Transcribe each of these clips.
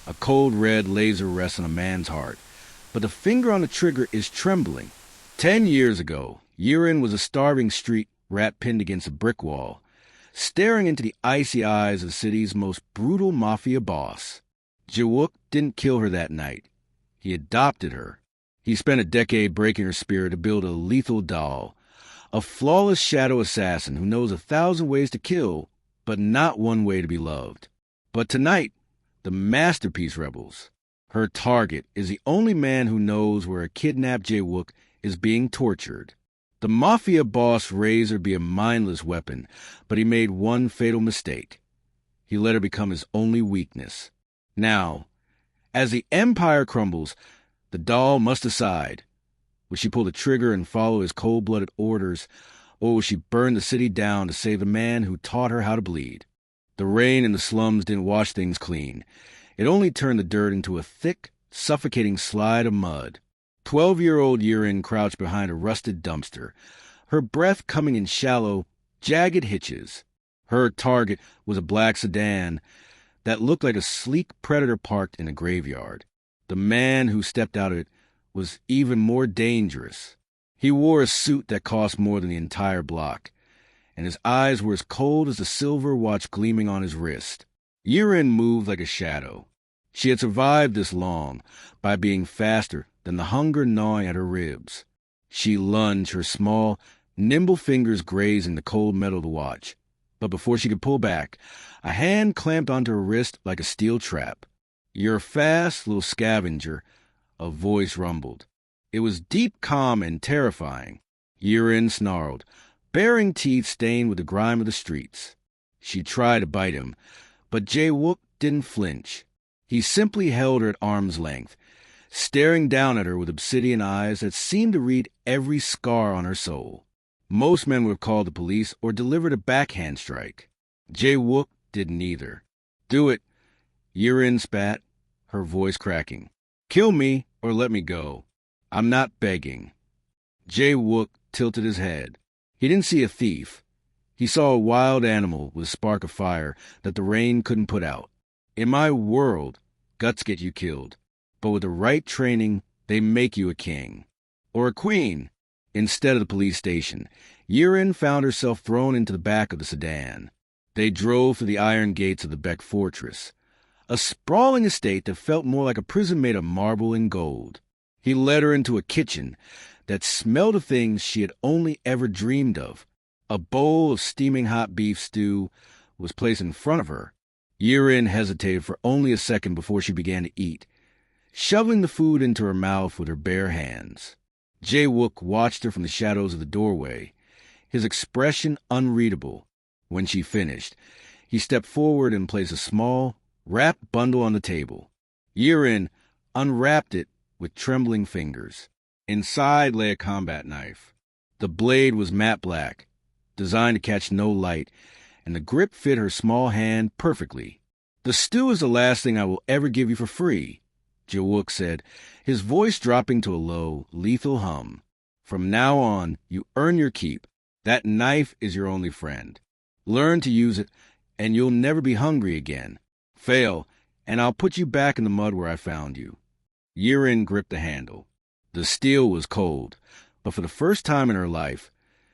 A cold red laser rests on a man's heart, but the finger on the trigger is trembling. 10 years ago, Ye-rin was a starving street rat pinned against a brick wall, staring into the icy eyes of the city's most brutal mafia boss. Jae-wook didn't kill her that night. He adopted her. He spent a decade breaking her spirit to build a lethal doll, a flawless shadow assassin who knows 1,000 ways to kill, but not one way to be loved. But tonight, the masterpiece rebels. Her target is the only man who knows where a kidnapped Jae-wook is being tortured. The mafia boss raised her to be a mindless weapon, but he made one fatal mistake. He let her become his only weakness. Now, as the empire crumbles, the doll must decide. Will she pull the trigger and follow his cold-blooded orders, or will she burn the city down to save the man who taught her how to bleed? The rain in the slums didn't wash things clean. It only turned the dirt into a thick, suffocating slide of mud. 12-year-old Ye-rin crouched behind a rusted dumpster, her breath coming in shallow, jagged hitches. Her target was a black sedan that looked like a sleek predator parked in a graveyard. The man who stepped out of it was even more dangerous. He wore a suit that cost more than the entire block, and his eyes were as cold as the silver watch gleaming on his wrist. Ye-rin moved like a shadow. She had survived this long by being faster than the hunger gnawing at her ribs. She lunged, her small, nimble fingers grazing the cold metal of the watch. But before she could pull back, a hand clamped onto her wrist like a steel trap. "You're fast, little scavenger," a voice rumbled. It was deep, calm, and terrifying. Ye-rin snarled, baring teeth stained with the grime of the streets. She tried to bite him, but Jae-wook didn't flinch. He simply held her at arm's length, staring down at her with obsidian eyes that seemed to read every scar on her soul. Most men would have called the police or delivered a backhand strike. Jae-wook did neither. "Do it," Ye-rin spat, her voice cracking. "Kill me or let me go. I'm not begging." Jae-wook tilted his head. He didn't see a thief. He saw a wild animal with a spark of fire that the rain couldn't put out. In my world, guts get you killed, but with the right training, they make you a king. Or a queen. Instead of the police station, Ye-rin found herself thrown into the back of the sedan. They drove through the iron gates of the Beck Fortress, a sprawling estate that felt more like a prison made of marble and gold. He led her into a kitchen that smelled of things she had only ever dreamed of. A bowl of steaming hot beef stew was placed in front of her. Ye-rin hesitated for only a second before she began to eat, shoveling the food into her mouth with her bare hands. Jae-wook watched her from the shadows of the doorway, his expression unreadable. When she finished, he stepped forward and placed a small, wrapped bundle on the table. Ye-rin unwrapped it with trembling fingers. Inside lay a combat knife. The blade was matte black, designed to catch no light, and the grip fit her small hand perfectly. "The stew is the last thing I will ever give you for free," Jae-wook said, his voice dropping to a low, lethal hum. "From now on, you earn your keep. That knife is your only friend. Learn to use it, and you'll never be hungry again. Fail, and I'll put you back in the mud where I found you." Ye-rin gripped the handle. The steel was cold, but for the first time in her life,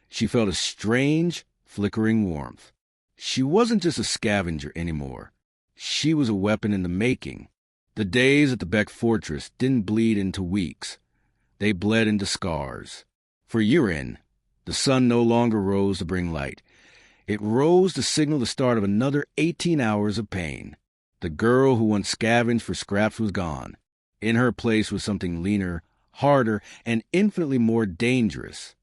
she felt a strange, flickering warmth. She wasn't just a scavenger anymore. She was a weapon in the making. The days at the Beck Fortress didn't bleed into weeks. They bled into scars. For Ye-rin, the sun no longer rose to bring light. It rose to signal the start of another 18 hours of pain. The girl who once scavenged for scraps was gone. In her place was something leaner, harder, and infinitely more dangerous.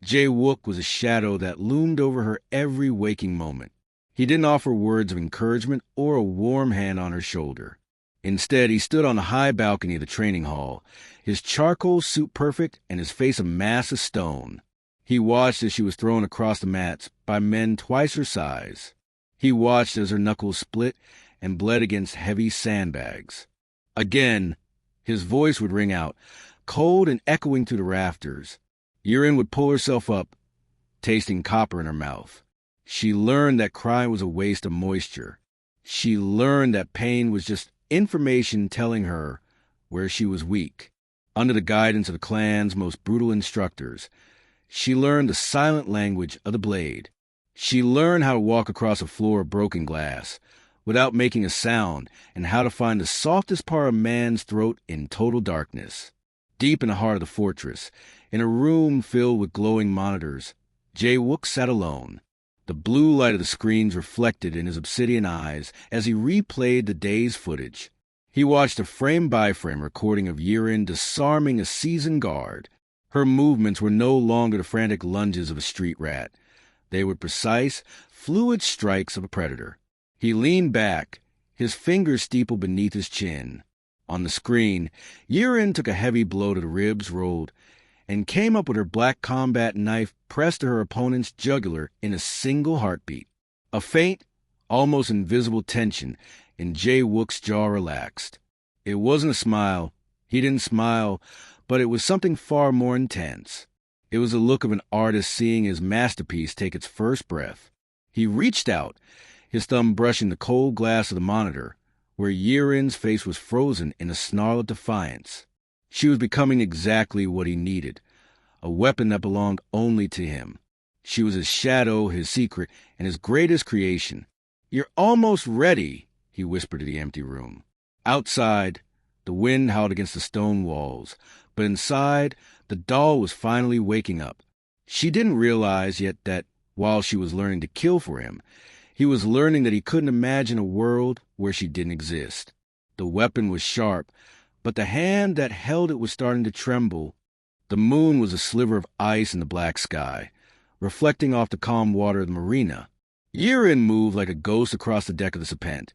Jae-wook was a shadow that loomed over her every waking moment. He didn't offer words of encouragement or a warm hand on her shoulder. Instead, he stood on the high balcony of the training hall, his charcoal suit perfect and his face a mass of stone. He watched as she was thrown across the mats by men twice her size. He watched as her knuckles split and bled against heavy sandbags. Again, his voice would ring out, cold and echoing through the rafters. Ye-rin would pull herself up, tasting copper in her mouth. She learned that crying was a waste of moisture. She learned that pain was just information telling her where she was weak. Under the guidance of the clan's most brutal instructors, she learned the silent language of the blade. She learned how to walk across a floor of broken glass without making a sound, and how to find the softest part of man's throat in total darkness. Deep in the heart of the fortress, in a room filled with glowing monitors, Jae-wook sat alone. The blue light of the screens reflected in his obsidian eyes as he replayed the day's footage. He watched a frame-by-frame recording of Ye-rin disarming a seasoned guard. Her movements were no longer the frantic lunges of a street rat. They were precise, fluid strikes of a predator. He leaned back, his fingers steepled beneath his chin. On the screen, Ye-rin took a heavy blow to the ribs, rolled, and came up with her black combat knife pressed to her opponent's jugular in a single heartbeat. A faint, almost invisible tension in Jae-wook's jaw relaxed. It wasn't a smile. He didn't smile, but it was something far more intense. It was the look of an artist seeing his masterpiece take its first breath. He reached out, his thumb brushing the cold glass of the monitor, where Ye-rin's face was frozen in a snarl of defiance. She was becoming exactly what he needed, a weapon that belonged only to him. She was his shadow, his secret, and his greatest creation. "You're almost ready," he whispered to the empty room. Outside, the wind howled against the stone walls, but inside, the doll was finally waking up. She didn't realize yet that, while she was learning to kill for him, he was learning that he couldn't imagine a world where she didn't exist. The weapon was sharp, but the hand that held it was starting to tremble. The moon was a sliver of ice in the black sky, reflecting off the calm water of the marina. Ye-rin moved like a ghost across the deck of the Serpent,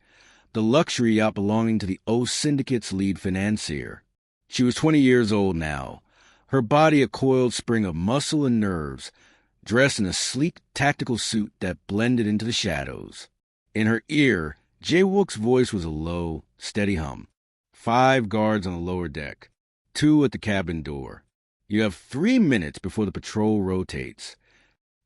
the luxury yacht belonging to the O Syndicate's lead financier. She was 20 years old now, her body a coiled spring of muscle and nerves, dressed in a sleek tactical suit that blended into the shadows. In her ear, Jae-wook's voice was a low, steady hum. 5 guards on the lower deck, 2 at the cabin door. You have 3 minutes before the patrol rotates.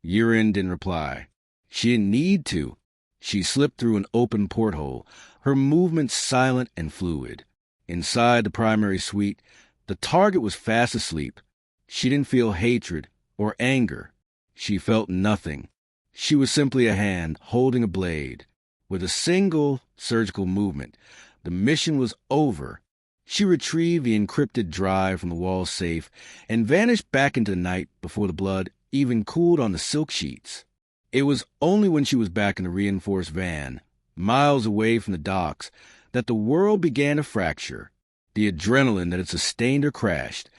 Ye-rin didn't reply. She didn't need to. She slipped through an open porthole, her movements silent and fluid. Inside the primary suite, the target was fast asleep. She didn't feel hatred or anger. She felt nothing. She was simply a hand holding a blade. With a single surgical movement, the mission was over. She retrieved the encrypted drive from the wall safe and vanished back into the night before the blood even cooled on the silk sheets. It was only when she was back in the reinforced van, miles away from the docks, that the world began to fracture. The adrenaline that had sustained her crashed,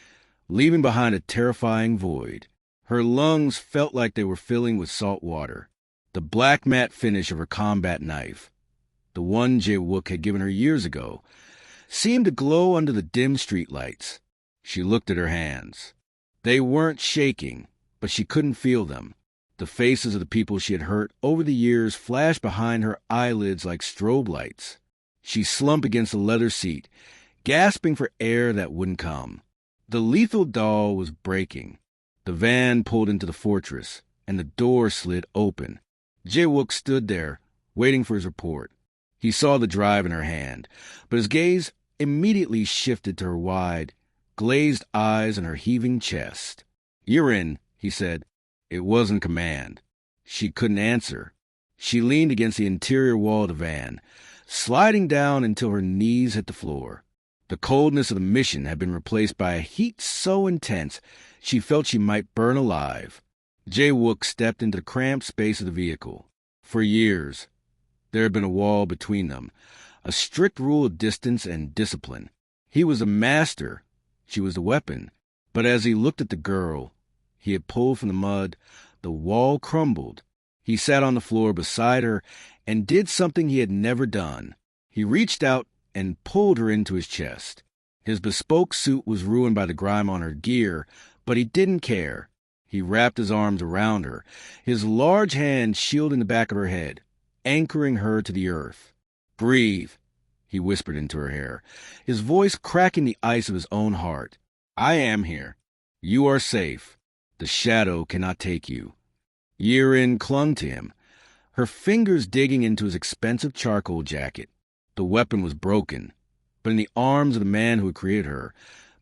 leaving behind a terrifying void. Her lungs felt like they were filling with salt water. The black matte finish of her combat knife, the one Jae-wook had given her years ago, seemed to glow under the dim streetlights. She looked at her hands. They weren't shaking, but she couldn't feel them. The faces of the people she had hurt over the years flashed behind her eyelids like strobe lights. She slumped against the leather seat, gasping for air that wouldn't come. The lethal doll was breaking. The van pulled into the fortress, and the door slid open. Jae-wook stood there, waiting for his report. He saw the drive in her hand, but his gaze immediately shifted to her wide, glazed eyes and her heaving chest. "Ye-rin," he said. It wasn't command. She couldn't answer. She leaned against the interior wall of the van, sliding down until her knees hit the floor. The coldness of the mission had been replaced by a heat so intense she felt she might burn alive. Jae-wook stepped into the cramped space of the vehicle. For years, there had been a wall between them, a strict rule of distance and discipline. He was the master, she was the weapon. But as he looked at the girl he had pulled from the mud, the wall crumbled. He sat on the floor beside her and did something he had never done. He reached out and pulled her into his chest. His bespoke suit was ruined by the grime on her gear, but he didn't care. He wrapped his arms around her, his large hand shielding the back of her head, anchoring her to the earth. "Breathe," he whispered into her hair, his voice cracking the ice of his own heart. "I am here. You are safe. The shadow cannot take you." Ye-rin clung to him, her fingers digging into his expensive charcoal jacket. The weapon was broken, But in the arms of the man who had created her,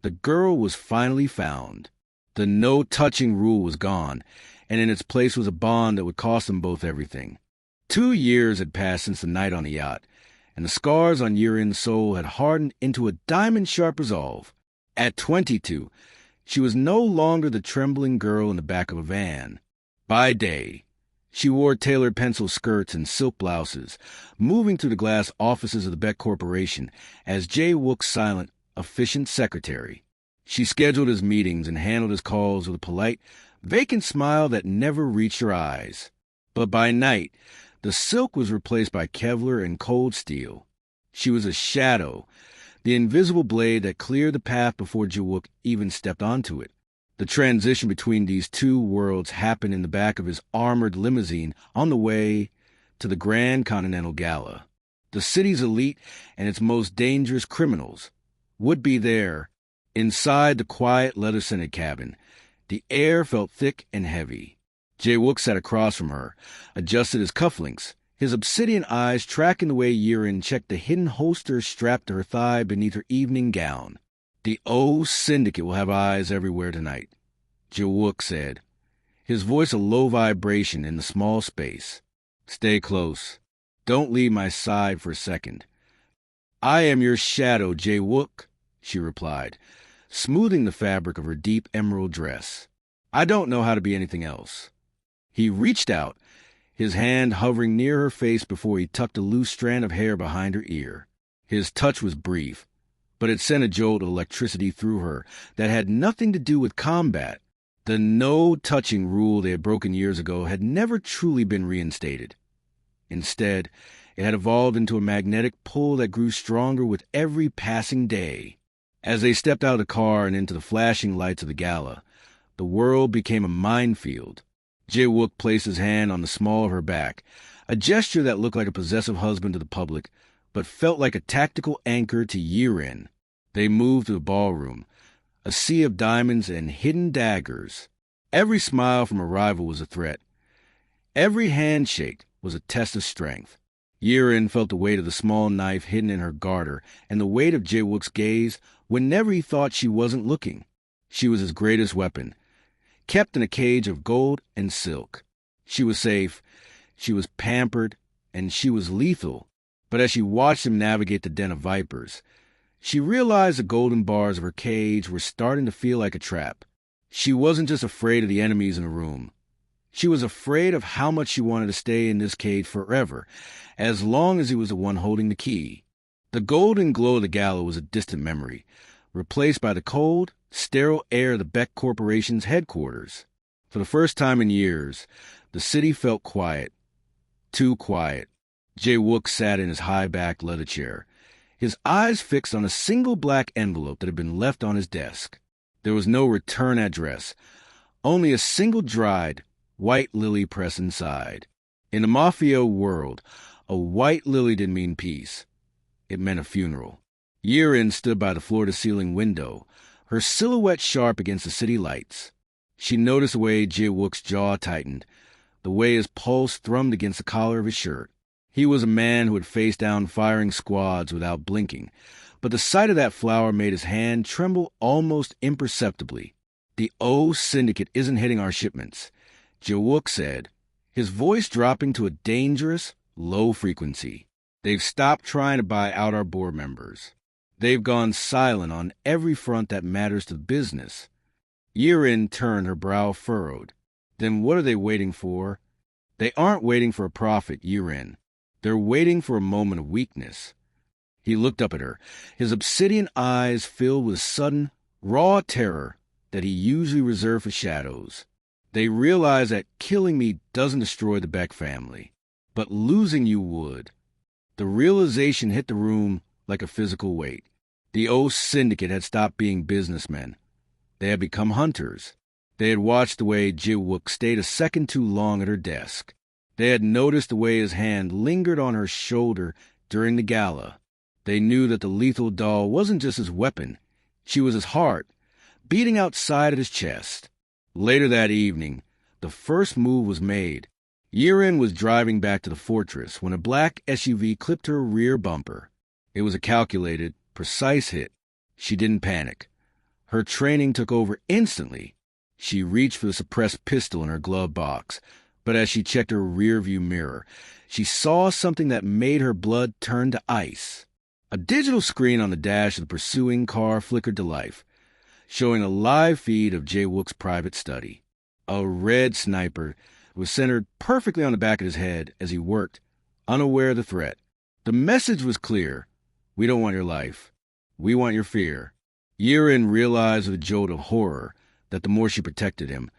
the girl was finally found. The no-touching rule was gone, and in its place was a bond that would cost them both everything. 2 years had passed since the night on the yacht, and the scars on Ye-rin's soul had hardened into a diamond-sharp resolve. At 22, she was no longer the trembling girl in the back of a van. By day, she wore tailored pencil skirts and silk blouses, moving through the glass offices of the Beck Corporation as Jae-wook's silent, efficient secretary. She scheduled his meetings and handled his calls with a polite, vacant smile that never reached her eyes. But by night, the silk was replaced by Kevlar and cold steel. She was a shadow, the invisible blade that cleared the path before Jae-wook even stepped onto it. The transition between these two worlds happened in the back of his armored limousine on the way to the Grand Continental Gala. The city's elite and its most dangerous criminals would be there. Inside the quiet, leather-scented cabin, the air felt thick and heavy. Jae-wook sat across from her, adjusted his cufflinks, his obsidian eyes tracking the way Ye-rin checked the hidden holster strapped to her thigh beneath her evening gown. "The O Syndicate will have eyes everywhere tonight," Jae-wook said, his voice a low vibration in the small space. "Stay close. Don't leave my side for a second." "I am your shadow, Jae-wook," she replied, smoothing the fabric of her deep emerald dress. "I don't know how to be anything else." He reached out, his hand hovering near her face before he tucked a loose strand of hair behind her ear. His touch was brief, but it sent a jolt of electricity through her that had nothing to do with combat. The no-touching rule they had broken years ago had never truly been reinstated. Instead, it had evolved into a magnetic pull that grew stronger with every passing day. As they stepped out of the car and into the flashing lights of the gala, the world became a minefield. Jae-wook placed his hand on the small of her back, a gesture that looked like a possessive husband to the public, but felt like a tactical anchor to Ye-rin. They moved to the ballroom, a sea of diamonds and hidden daggers. Every smile from a rival was a threat. Every handshake was a test of strength. Ye-rin felt the weight of the small knife hidden in her garter and the weight of Jae-wook's gaze whenever he thought she wasn't looking. She was his greatest weapon, kept in a cage of gold and silk. She was safe, she was pampered, and she was lethal. But as she watched him navigate the den of vipers, she realized the golden bars of her cage were starting to feel like a trap. She wasn't just afraid of the enemies in the room. She was afraid of how much she wanted to stay in this cage forever, as long as he was the one holding the key. The golden glow of the gala was a distant memory, replaced by the cold, sterile air of the Beck Corporation's headquarters. For the first time in years, the city felt quiet. Too quiet. Jae-wook sat in his high-backed leather chair, his eyes fixed on a single black envelope that had been left on his desk. There was no return address, only a single dried, white lily pressed inside. In the Mafia world, a white lily didn't mean peace. It meant a funeral. Ye-rin stood by the floor-to-ceiling window, her silhouette sharp against the city lights. She noticed the way Jae-wook's jaw tightened, the way his pulse thrummed against the collar of his shirt. He was a man who had faced down firing squads without blinking, but the sight of that flower made his hand tremble almost imperceptibly. "The O Syndicate isn't hitting our shipments," Jae-wook said, his voice dropping to a dangerous, low frequency. "They've stopped trying to buy out our board members. They've gone silent on every front that matters to business." Ye-rin turned, her brow furrowed. "Then what are they waiting for?" "They aren't waiting for a profit, Ye-rin. They're waiting for a moment of weakness." He looked up at her, his obsidian eyes filled with sudden, raw terror that he usually reserved for shadows. "They realize that killing me doesn't destroy the Beck family, but losing you would." The realization hit the room like a physical weight. The O Syndicate had stopped being businessmen. They had become hunters. They had watched the way Jae-wook stayed a second too long at her desk. They had noticed the way his hand lingered on her shoulder during the gala. They knew that the lethal doll wasn't just his weapon. She was his heart, beating outside of his chest. Later that evening, the first move was made. Ye-rin was driving back to the fortress when a black SUV clipped her rear bumper. It was a calculated, Precise hit. She didn't panic. Her training took over instantly. She reached for the suppressed pistol in her glove box, but as she checked her rearview mirror, she saw something that made her blood turn to ice. A digital screen on the dash of the pursuing car flickered to life, showing a live feed of Jae-wook's private study. A red sniper was centered perfectly on the back of his head as he worked, unaware of the threat. The message was clear. We don't want your life. We want your fear. Ye-rin realized with a jolt of horror that the more she protected him,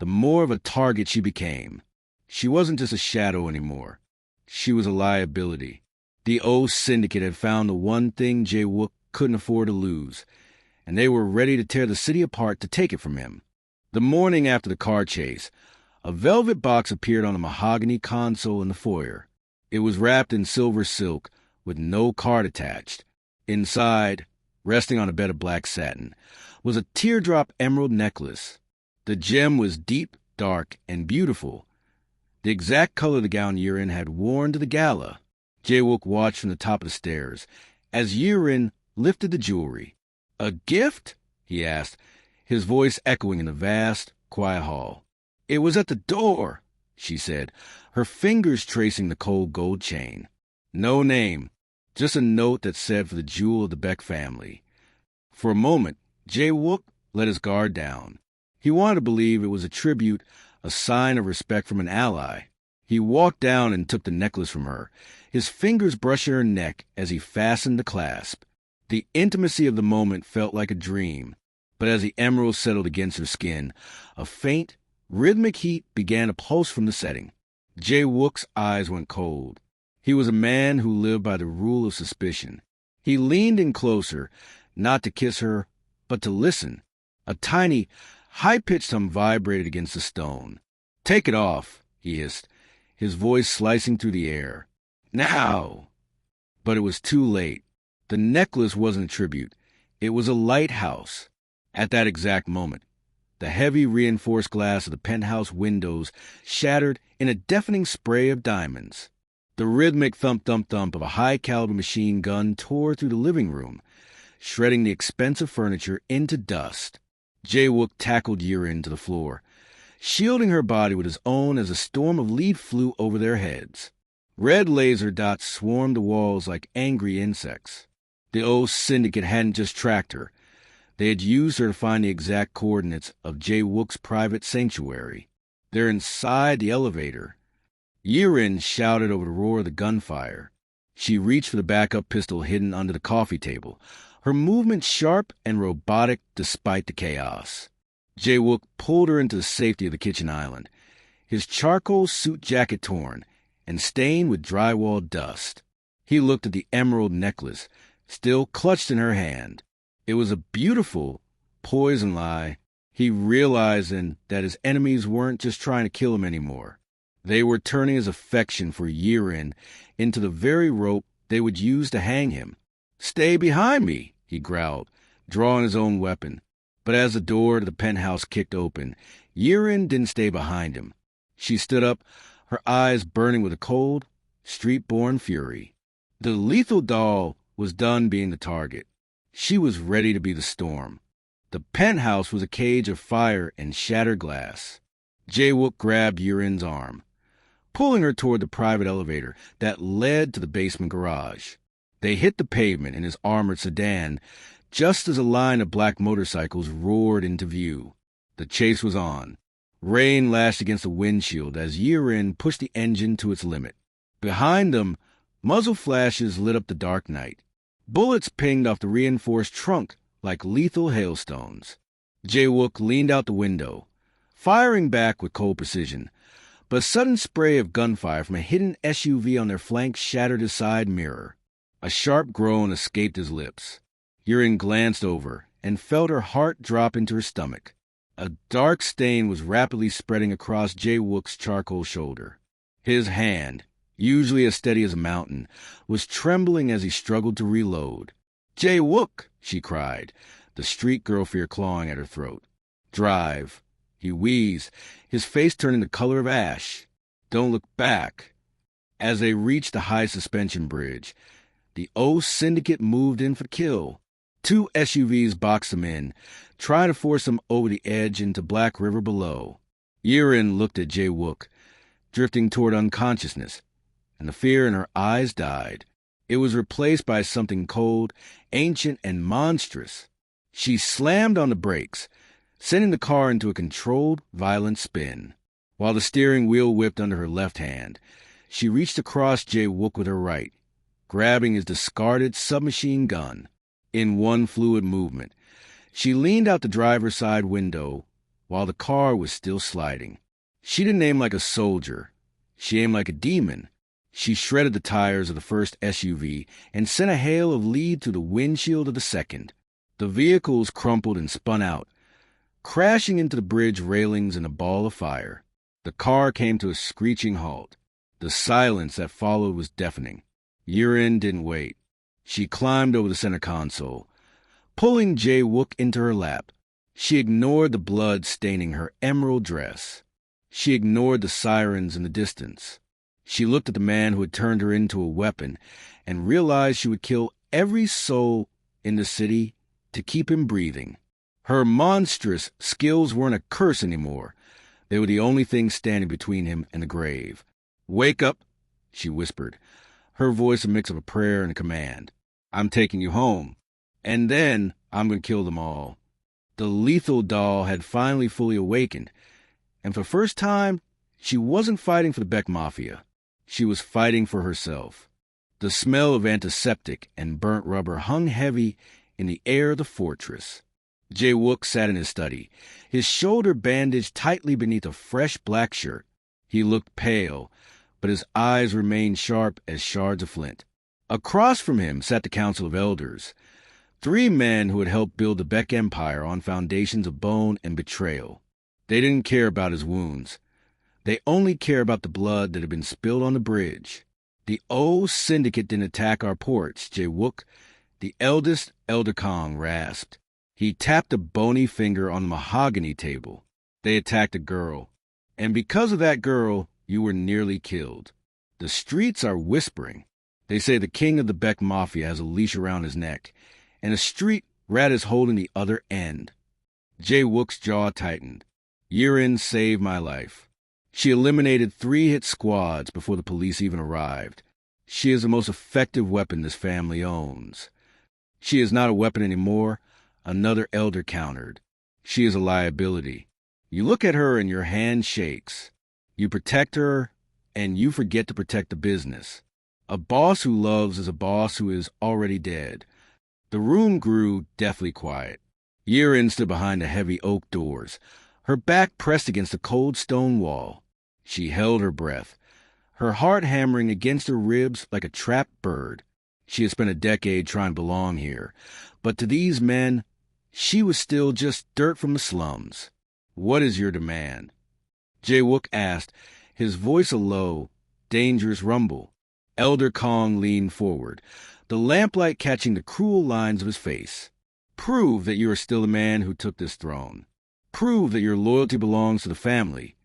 the more of a target she became. She wasn't just a shadow anymore. She was a liability. The old syndicate had found the one thing Jae-wook couldn't afford to lose, and they were ready to tear the city apart to take it from him. The morning after the car chase, a velvet box appeared on a mahogany console in the foyer. It was wrapped in silver silk with no card attached. Inside, resting on a bed of black satin, was a teardrop emerald necklace. The gem was deep, dark, and beautiful, the exact color of the gown Ye-rin had worn to the gala. Jae-wook watched from the top of the stairs as Ye-rin lifted the jewelry. "A gift?" he asked, his voice echoing in the vast, quiet hall. "It was at the door," she said, her fingers tracing the cold gold chain. No name, just a note that said for the jewel of the Beck family. For a moment, Jae-wook let his guard down. He wanted to believe it was a tribute, a sign of respect from an ally. He walked down and took the necklace from her, his fingers brushing her neck as he fastened the clasp. The intimacy of the moment felt like a dream, but as the emerald settled against her skin, a faint, rhythmic heat began to pulse from the setting. Jae-wook's eyes went cold. He was a man who lived by the rule of suspicion. He leaned in closer, not to kiss her, but to listen. A tiny, high-pitched hum vibrated against the stone. "Take it off," he hissed, his voice slicing through the air. "Now!" But it was too late. The necklace wasn't a tribute. It was a lighthouse. At that exact moment, the heavy reinforced glass of the penthouse windows shattered in a deafening spray of diamonds. The rhythmic thump-thump-thump of a high-caliber machine gun tore through the living room, shredding the expensive furniture into dust. Jae-wook tackled Ye-rin to the floor, shielding her body with his own as a storm of lead flew over their heads. Red laser dots swarmed the walls like angry insects. The old syndicate hadn't just tracked her. They had used her to find the exact coordinates of Jae-wook's private sanctuary. They're inside the elevator. Ye-rin shouted over the roar of the gunfire. She reached for the backup pistol hidden under the coffee table, her movement sharp and robotic despite the chaos. Jae-wook pulled her into the safety of the kitchen island, his charcoal suit jacket torn and stained with drywall dust. He looked at the emerald necklace, still clutched in her hand. It was a beautiful poison lie. He realized then that his enemies weren't just trying to kill him anymore. They were turning his affection for Ye-rin into the very rope they would use to hang him. "Stay behind me," he growled, drawing his own weapon. But as the door to the penthouse kicked open, Ye-rin didn't stay behind him. She stood up, her eyes burning with a cold, street-born fury. The lethal doll was done being the target. She was ready to be the storm. The penthouse was a cage of fire and shattered glass. Jae-wook grabbed Ye-rin's arm, pulling her toward the private elevator that led to the basement garage. They hit the pavement in his armored sedan just as a line of black motorcycles roared into view. The chase was on. Rain lashed against the windshield as Ye-rin pushed the engine to its limit. Behind them, muzzle flashes lit up the dark night. Bullets pinged off the reinforced trunk like lethal hailstones. Jae-wook leaned out the window, firing back with cold precision, but a sudden spray of gunfire from a hidden SUV on their flank shattered his side mirror. A sharp groan escaped his lips. Ye-rin glanced over and felt her heart drop into her stomach. A dark stain was rapidly spreading across Jae-wook's charcoal shoulder. His hand, usually as steady as a mountain, was trembling as he struggled to reload. "Jae-wook!" she cried, the street girl fear clawing at her throat. "Drive." He wheezed, his face turning the color of ash. "Don't look back." As they reached the high suspension bridge, The O syndicate moved in for the kill. 2 SUVs boxed them in, trying to force them over the edge into Black River below. Ye-rin looked at Jae-wook, drifting toward unconsciousness, and the fear in her eyes died. It was replaced by something cold, ancient, and monstrous. She slammed on the brakes, sending the car into a controlled, violent spin. While the steering wheel whipped under her left hand, she reached across Jae-wook with her right, grabbing his discarded submachine gun. In one fluid movement, she leaned out the driver's side window while the car was still sliding. She didn't aim like a soldier. She aimed like a demon. She shredded the tires of the first SUV and sent a hail of lead through the windshield of the second. The vehicles crumpled and spun out, crashing into the bridge railings in a ball of fire. The car came to a screeching halt. The silence that followed was deafening. Ye-rin didn't wait. She climbed over the center console, pulling Jae-wook into her lap. She ignored the blood staining her emerald dress. She ignored the sirens in the distance. She looked at the man who had turned her into a weapon and realized she would kill every soul in the city to keep him breathing. Her monstrous skills weren't a curse anymore. They were the only thing standing between him and the grave. "Wake up," she whispered, her voice a mix of a prayer and a command. "I'm taking you home, and then I'm going to kill them all." The lethal doll had finally fully awakened, and for the first time, she wasn't fighting for the Beck Mafia. She was fighting for herself. The smell of antiseptic and burnt rubber hung heavy in the air of the fortress. Jae-wook sat in his study, his shoulder bandaged tightly beneath a fresh black shirt. He looked pale, but his eyes remained sharp as shards of flint. Across from him sat the Council of Elders, 3 men who had helped build the Beck Empire on foundations of bone and betrayal. They didn't care about his wounds. They only cared about the blood that had been spilled on the bridge. "The O Syndicate didn't attack our ports, Jae-wook," the eldest Elder Kong rasped. He tapped a bony finger on the mahogany table. "They attacked a girl. And because of that girl, you were nearly killed. The streets are whispering. They say the king of the Beck Mafia has a leash around his neck, and a street rat is holding the other end." Jae-wook's jaw tightened. Ye-rin saved my life. She eliminated 3 hit squads before the police even arrived. She is the most effective weapon this family owns. "She is not a weapon anymore," another elder countered. "She is a liability. You look at her and your hand shakes. You protect her, and you forget to protect the business. A boss who loves is a boss who is already dead." The room grew deathly quiet. Ye-rin stood behind the heavy oak doors, her back pressed against the cold stone wall. She held her breath, her heart hammering against her ribs like a trapped bird. She had spent a decade trying to belong here, but to these men, she was still just dirt from the slums. "What is your demand?" Jae-wook asked, his voice a low, dangerous rumble. Elder Kong leaned forward, the lamplight catching the cruel lines of his face. "Prove that you are still the man who took this throne. Prove that your loyalty belongs to the family,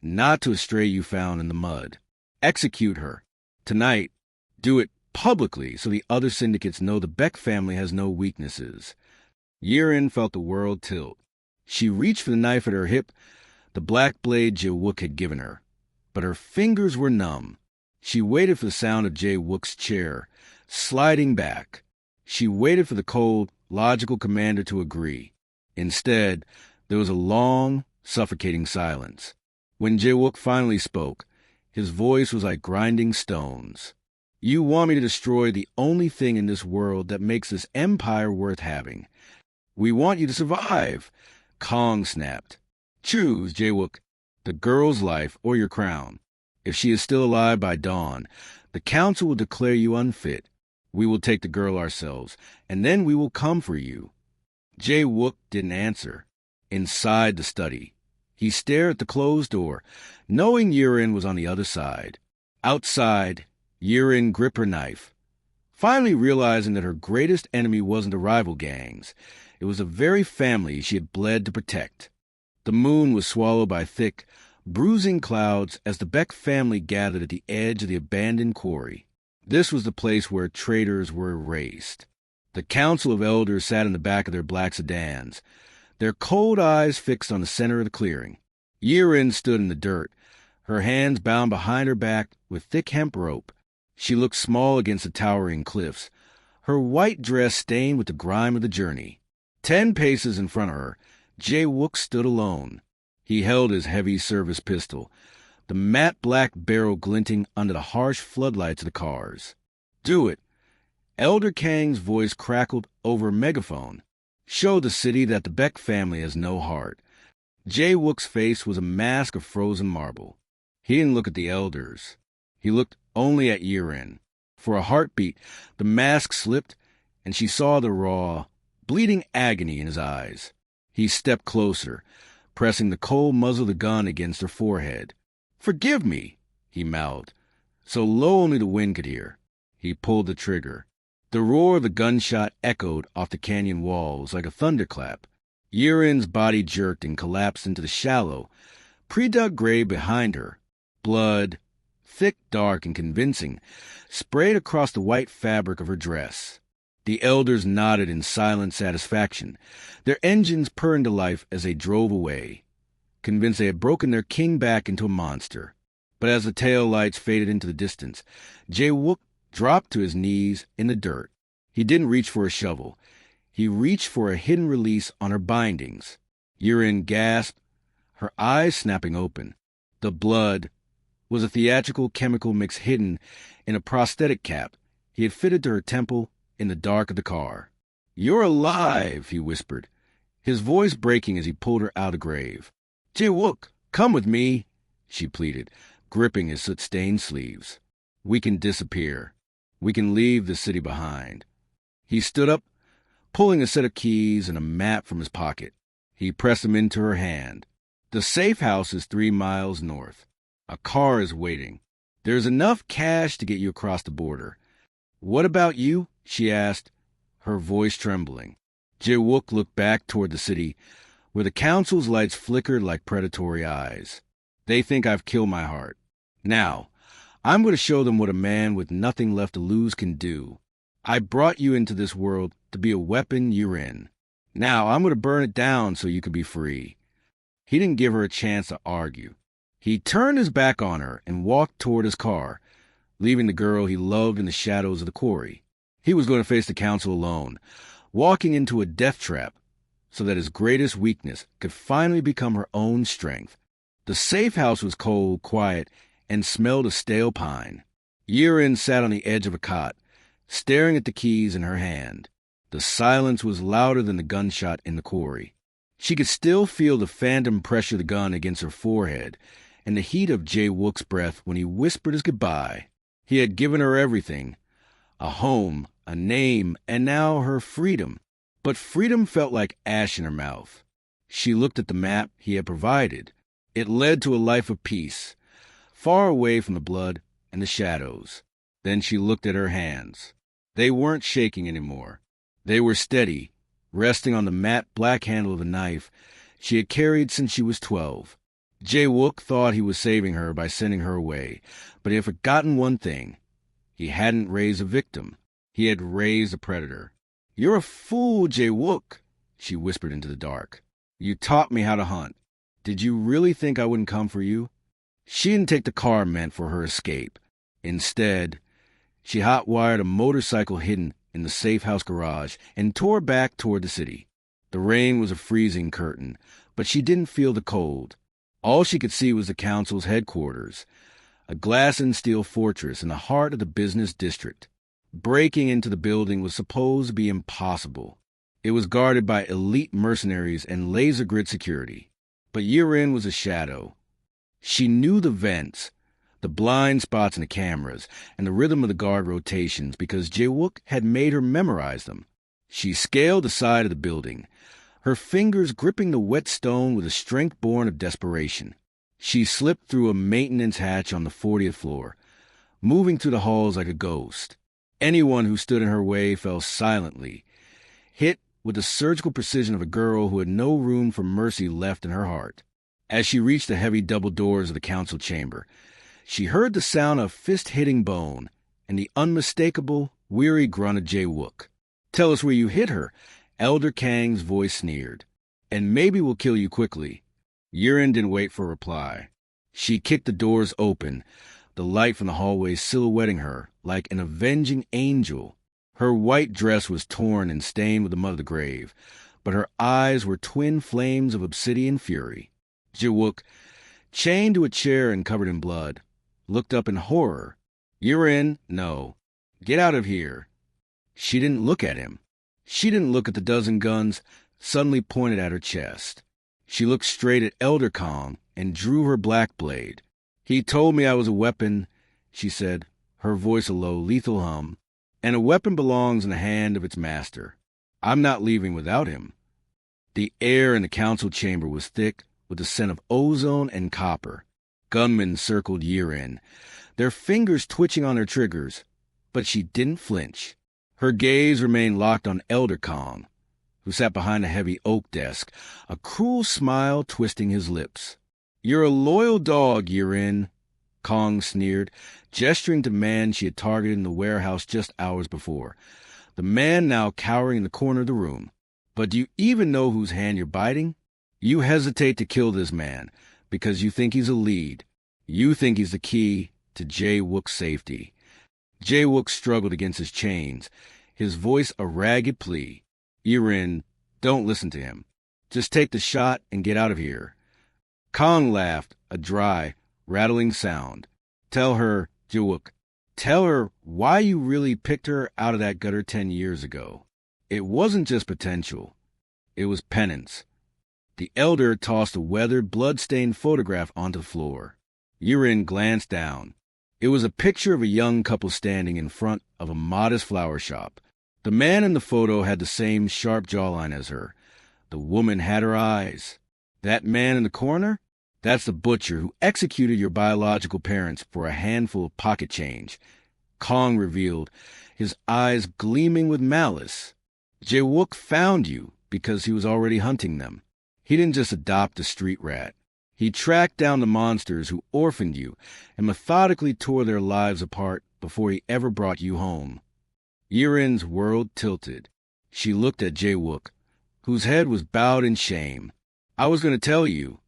not to a stray you found in the mud. Execute her. Tonight, do it publicly so the other syndicates know the Beck family has no weaknesses." Ye-rin felt the world tilt. She reached for the knife at her hip, the black blade Jae-wook had given her, but her fingers were numb. She waited for the sound of Jae-wook's chair sliding back. She waited for the cold, logical commander to agree. Instead, there was a long, suffocating silence. When Jae-wook finally spoke, his voice was like grinding stones. "You want me to destroy the only thing in this world that makes this empire worth having. We want you to survive," Kong snapped. "Choose, Jae-wook, the girl's life or your crown. If she is still alive by dawn, the council will declare you unfit. We will take the girl ourselves, and then we will come for you." Jae-wook didn't answer. Inside the study, he stared at the closed door, knowing Ye-rin was on the other side. Outside, Ye-rin gripped her knife, finally realizing that her greatest enemy wasn't the rival gangs. It was the very family she had bled to protect. The moon was swallowed by thick, bruising clouds as the Beck family gathered at the edge of the abandoned quarry. This was the place where traitors were erased. The council of elders sat in the back of their black sedans, their cold eyes fixed on the center of the clearing. Ye-rin stood in the dirt, her hands bound behind her back with thick hemp rope. She looked small against the towering cliffs, her white dress stained with the grime of the journey. 10 paces in front of her, Jae-wook stood alone. He held his heavy service pistol, the matte black barrel glinting under the harsh floodlights of the cars. "Do it." Elder Kang's voice crackled over a megaphone. "Show the city that the Beck family has no heart." Jae-wook's face was a mask of frozen marble. He didn't look at the elders. He looked only at Ye-rin. For a heartbeat, the mask slipped, and she saw the raw, bleeding agony in his eyes. He stepped closer, pressing the cold muzzle of the gun against her forehead. "Forgive me," he mouthed, so low only the wind could hear. He pulled the trigger. The roar of the gunshot echoed off the canyon walls like a thunderclap. Ye-rin's body jerked and collapsed into the shallow, pre-dug grave behind her. Blood, thick, dark, and convincing, sprayed across the white fabric of her dress. The elders nodded in silent satisfaction, their engines purring to life as they drove away, convinced they had broken their king back into a monster. But as the tail lights faded into the distance, Jae-wook dropped to his knees in the dirt. He didn't reach for a shovel. He reached for a hidden release on her bindings. Ye-rin gasped, her eyes snapping open. The blood was a theatrical chemical mix hidden in a prosthetic cap he had fitted to her temple in the dark of the car. "You're alive," he whispered, his voice breaking as he pulled her out of the grave. "Jae-wook, come with me," she pleaded, gripping his soot-stained sleeves. "We can disappear. We can leave the city behind." He stood up, pulling a set of keys and a map from his pocket. He pressed them into her hand. "The safe house is 3 miles north. A car is waiting. There's enough cash to get you across the border." "What about you?" she asked, her voice trembling. Jae-wook looked back toward the city, where the council's lights flickered like predatory eyes. "They think I've killed my heart. Now, I'm going to show them what a man with nothing left to lose can do. I brought you into this world to be a weapon you're in. Now I'm going to burn it down so you can be free." He didn't give her a chance to argue. He turned his back on her and walked toward his car, leaving the girl he loved in the shadows of the quarry. He was going to face the council alone, walking into a death trap so that his greatest weakness could finally become her own strength. The safe house was cold, quiet, and smelled of stale pine. Ye-rin sat on the edge of a cot, staring at the keys in her hand. The silence was louder than the gunshot in the quarry. She could still feel the phantom pressure of the gun against her forehead and the heat of Jae-wook's breath when he whispered his goodbye. He had given her everything, a home, a name, and now her freedom. But freedom felt like ash in her mouth. She looked at the map he had provided. It led to a life of peace, far away from the blood and the shadows. Then she looked at her hands. They weren't shaking anymore. They were steady, resting on the matte black handle of the knife she had carried since she was 12. Jae-wook thought he was saving her by sending her away, but he had forgotten one thing. He hadn't raised a victim. He had raised a predator. "You're a fool, Jae-wook," she whispered into the dark. "You taught me how to hunt. Did you really think I wouldn't come for you?" She didn't take the car meant for her escape. Instead, she hot-wired a motorcycle hidden in the safe house garage and tore back toward the city. The rain was a freezing curtain, but she didn't feel the cold. All she could see was the council's headquarters, a glass and steel fortress in the heart of the business district. Breaking into the building was supposed to be impossible. It was guarded by elite mercenaries and laser-grid security. But Ye-rin was a shadow. She knew the vents, the blind spots in the cameras, and the rhythm of the guard rotations because Jae-wook had made her memorize them. She scaled the side of the building, her fingers gripping the wet stone with a strength born of desperation. She slipped through a maintenance hatch on the 40th floor, moving through the halls like a ghost. Anyone who stood in her way fell silently, hit with the surgical precision of a girl who had no room for mercy left in her heart. As she reached the heavy double doors of the council chamber, she heard the sound of fist hitting bone and the unmistakable, weary grunt of Jae-wook. "Tell us where you hit her," Elder Kang's voice sneered. "And maybe we'll kill you quickly." Ye-rin didn't wait for a reply. She kicked the doors open, the light from the hallway silhouetting her like an avenging angel. Her white dress was torn and stained with the mud of the grave, but her eyes were twin flames of obsidian fury. Jae-wook, chained to a chair and covered in blood, looked up in horror. "Ye-rin, no. Get out of here." She didn't look at him. She didn't look at the dozen guns suddenly pointed at her chest. She looked straight at Elder Kang and drew her black blade. "He told me I was a weapon," she said, her voice a low, lethal hum, "and a weapon belongs in the hand of its master. I'm not leaving without him." The air in the council chamber was thick with the scent of ozone and copper. Gunmen circled Ye-rin, their fingers twitching on their triggers, but she didn't flinch. Her gaze remained locked on Elder Kang, who sat behind a heavy oak desk, a cruel smile twisting his lips. "You're a loyal dog, Ye-rin," Kang sneered, gesturing to the man she had targeted in the warehouse just hours before, the man now cowering in the corner of the room. "But do you even know whose hand you're biting? You hesitate to kill this man because you think he's a lead. You think he's the key to Jae-wook's safety." Jae-wook struggled against his chains, his voice a ragged plea. "Ye-rin, don't listen to him. Just take the shot and get out of here." Kang laughed, a dry, rattling sound. "Tell her, Jae-wook, tell her why you really picked her out of that gutter 10 years ago. It wasn't just potential. It was penance." The elder tossed a weathered, blood-stained photograph onto the floor. Ye-rin glanced down. It was a picture of a young couple standing in front of a modest flower shop. The man in the photo had the same sharp jawline as her. The woman had her eyes. That man in the corner? That's the butcher who executed your biological parents for a handful of pocket change. Kang revealed, his eyes gleaming with malice. Jae-wook found you because he was already hunting them. He didn't just adopt a street rat. He tracked down the monsters who orphaned you and methodically tore their lives apart before he ever brought you home. Ye-rin's world tilted. She looked at Jae-wook, whose head was bowed in shame. "I was going to tell you,"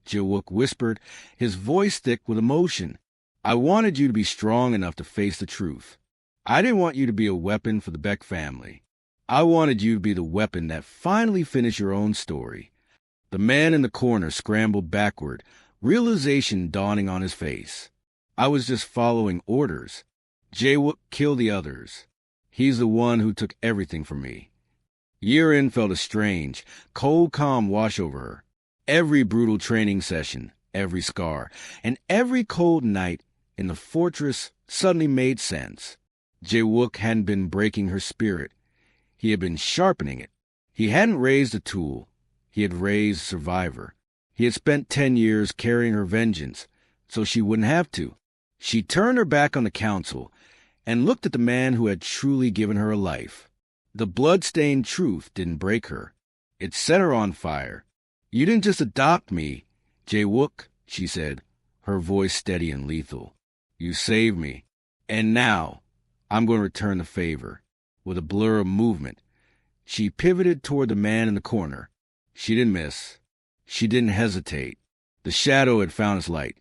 Jae-wook whispered, his voice thick with emotion. "I wanted you to be strong enough to face the truth. I didn't want you to be a weapon for the Beck family. I wanted you to be the weapon that finally finished your own story." The man in the corner scrambled backward, realization dawning on his face. "I was just following orders. Jae-wook killed the others. He's the one who took everything from me." Ye-rin felt a strange, cold calm wash over her. Every brutal training session, every scar, and every cold night in the fortress suddenly made sense. Jae-wook hadn't been breaking her spirit. He had been sharpening it. He hadn't raised a tool. He had raised a survivor. He had spent 10 years carrying her vengeance, so she wouldn't have to. She turned her back on the council and looked at the man who had truly given her a life. The blood-stained truth didn't break her. It set her on fire. "You didn't just adopt me, Jae-wook," she said, her voice steady and lethal. "You saved me. And now, I'm going to return the favor." With a blur of movement, she pivoted toward the man in the corner. She didn't miss. She didn't hesitate. The shadow had found its light,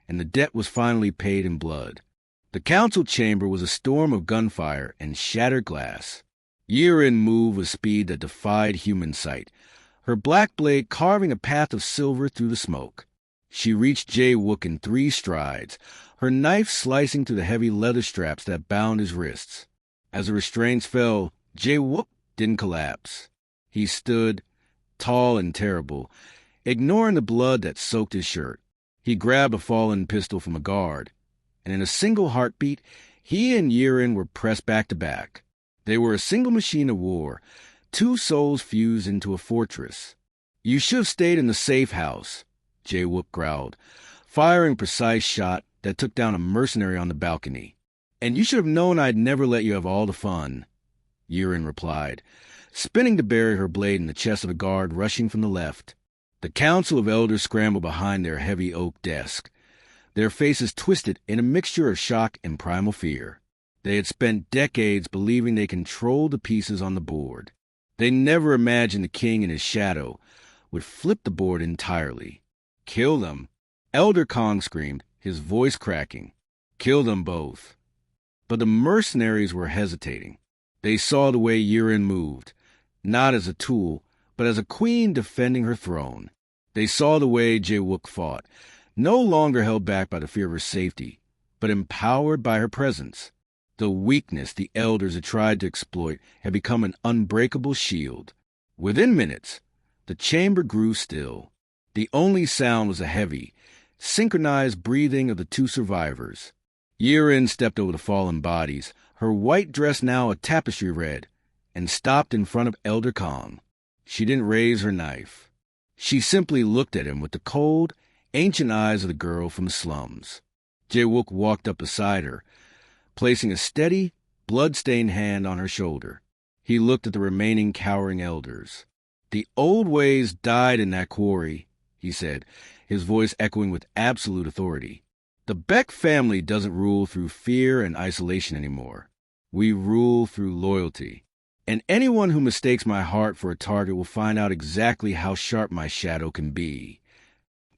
and the debt was finally paid in blood. The council chamber was a storm of gunfire and shattered glass. Ye-rin moved with speed that defied human sight, her black blade carving a path of silver through the smoke. She reached Jae-wook in 3 strides, her knife slicing through the heavy leather straps that bound his wrists. As the restraints fell, Jae-wook didn't collapse. He stood, tall and terrible, ignoring the blood that soaked his shirt. He grabbed a fallen pistol from a guard, and in a single heartbeat, he and Ye-rin were pressed back to back. They were a single machine of war, 2 souls fused into a fortress. "You should have stayed in the safe house," Jae-wook growled, firing a precise shot that took down a mercenary on the balcony. "And you should have known I'd never let you have all the fun," Ye-rin replied, spinning to bury her blade in the chest of a guard rushing from the left. The council of elders scrambled behind their heavy oak desk, their faces twisted in a mixture of shock and primal fear. They had spent decades believing they controlled the pieces on the board. They never imagined the king and his shadow would flip the board entirely. Kill them, Elder Kong screamed, his voice cracking. Kill them both. But the mercenaries were hesitating. They saw the way Ye-rin moved, not as a tool, but as a queen defending her throne. They saw the way Jae-wook fought, no longer held back by the fear of her safety, but empowered by her presence. The weakness the elders had tried to exploit had become an unbreakable shield. Within minutes, the chamber grew still. The only sound was a heavy, synchronized breathing of the two survivors. Ye-rin stepped over the fallen bodies, her white dress now a tapestry red, and stopped in front of Elder Kong. She didn't raise her knife. She simply looked at him with the cold, ancient eyes of the girl from the slums. Jae-wook walked up beside her, placing a steady, blood-stained hand on her shoulder. He looked at the remaining cowering elders. "The old ways died in that quarry," he said, his voice echoing with absolute authority. "The Beck family doesn't rule through fear and isolation anymore. We rule through loyalty. And anyone who mistakes my heart for a target will find out exactly how sharp my shadow can be."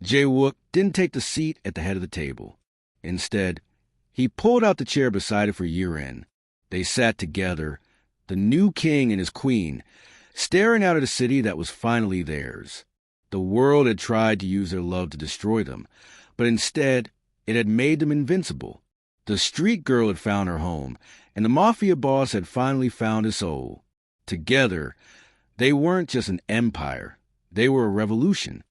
Jae-wook didn't take the seat at the head of the table. Instead, he pulled out the chair beside it for Ye-rin. They sat together, the new king and his queen, staring out at a city that was finally theirs. The world had tried to use their love to destroy them, but instead, it had made them invincible. The street girl had found her home, and the mafia boss had finally found his soul. Together, they weren't just an empire. They were a revolution.